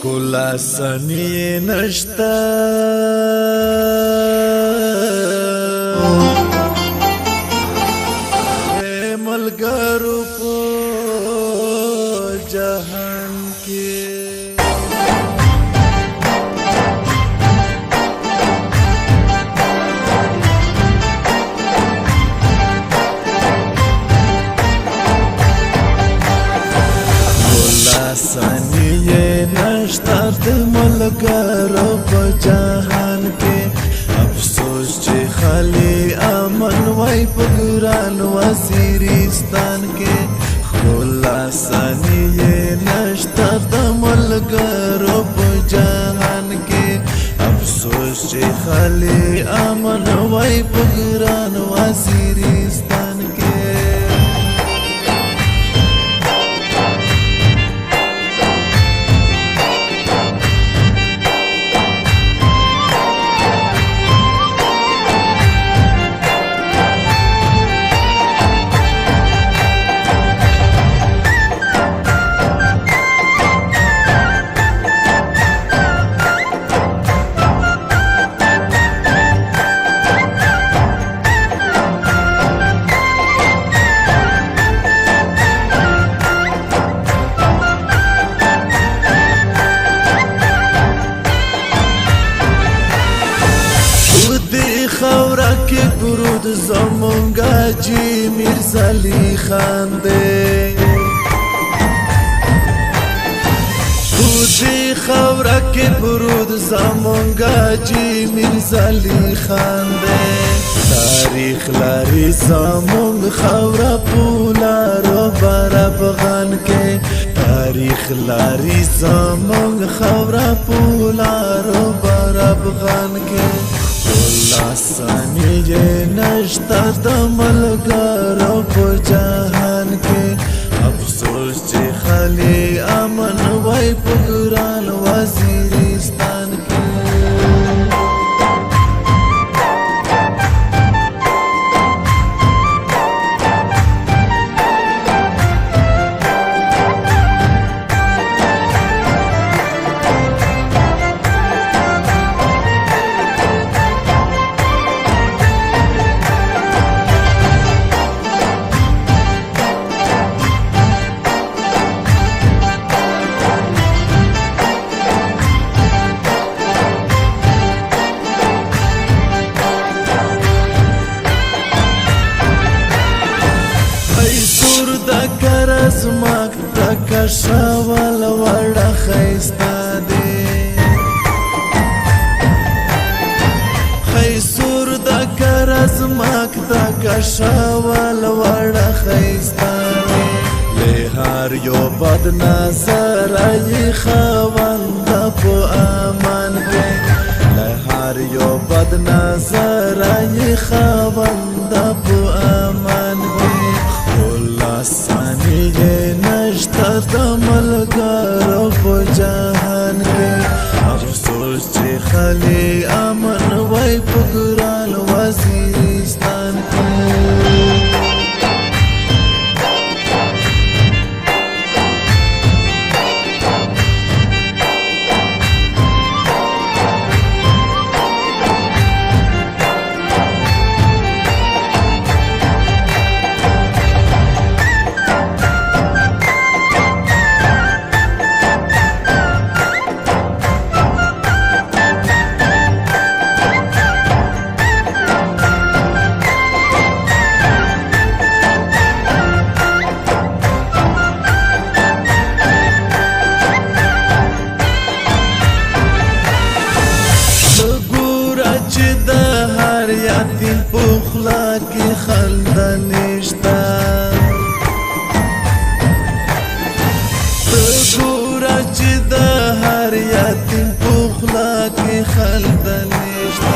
ښکلا سنې نشته ملګرو په جهان کې سنیه نشته د ملګرو په جهان کې افسوس چې خالی امن وای په ګران وزیرستان کې ښکلا سنیه نشته د ملګرو په جهان کې افسوس چې خالی امن وای په ګران وزیرستان کې خورا کې پرود زمونږه جی میرزا علی خان دی خودی خورا کې پرود زمونږه جی میرزا علی خان دی تاریخ لري زمونږ خورا پولارو بر افغان کې تاریخ لري زمونږ خورا پولارو بر افغان کې ښکلا سنیه نشته د ملګرو په جهان کې افسوس چې خالی امن وای په ګران وزیرستان کې زماک تکا شاول وڑا خیستا دے خیسور دا کرزماک تکا شاول وڑا خیستا دے لہار یو بد نظر ای خوند پو امان دے لہار یو بد نظر ای خوند پو امان دے ښکلا سنیه نشته د ملګرو په جهان کې افسوس چې خالی امن وای په ګران وزیرستان کې یتیم پخلا کی خنده نشته ګوره چې د هر یتیم پخلا کی خنده نشته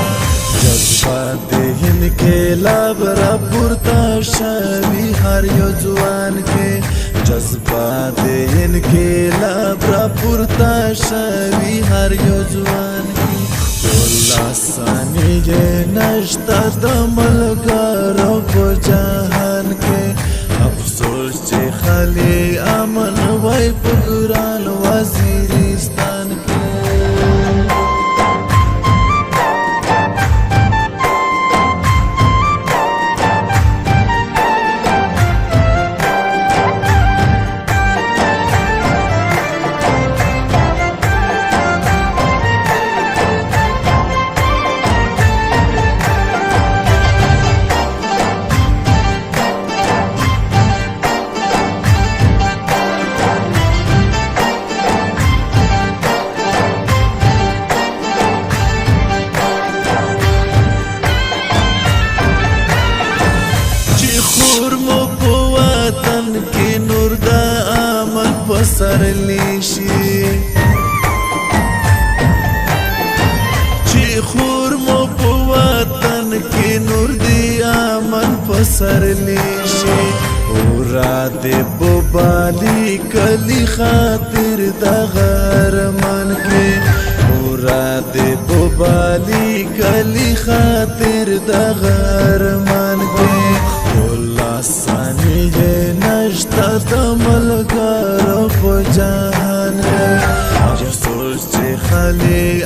جذبه د انقلاب را پورته شوي هر یو ځوان کې جذبه د انقلاب را پورته شوي هر یو ځوان کې ښکلا سنیه نشته د ملګرو په جهان کې افسوس چې خالی امن وای په ګران وزیرستان کې پسرلی شي اورا دې بوبالي کلی خاطر د غرمان کې اورا دې بوبالي کلی خاطر د غرمان کې ولا ساني نشتا د ملګرو په جهان کې جو سوچ چې خالي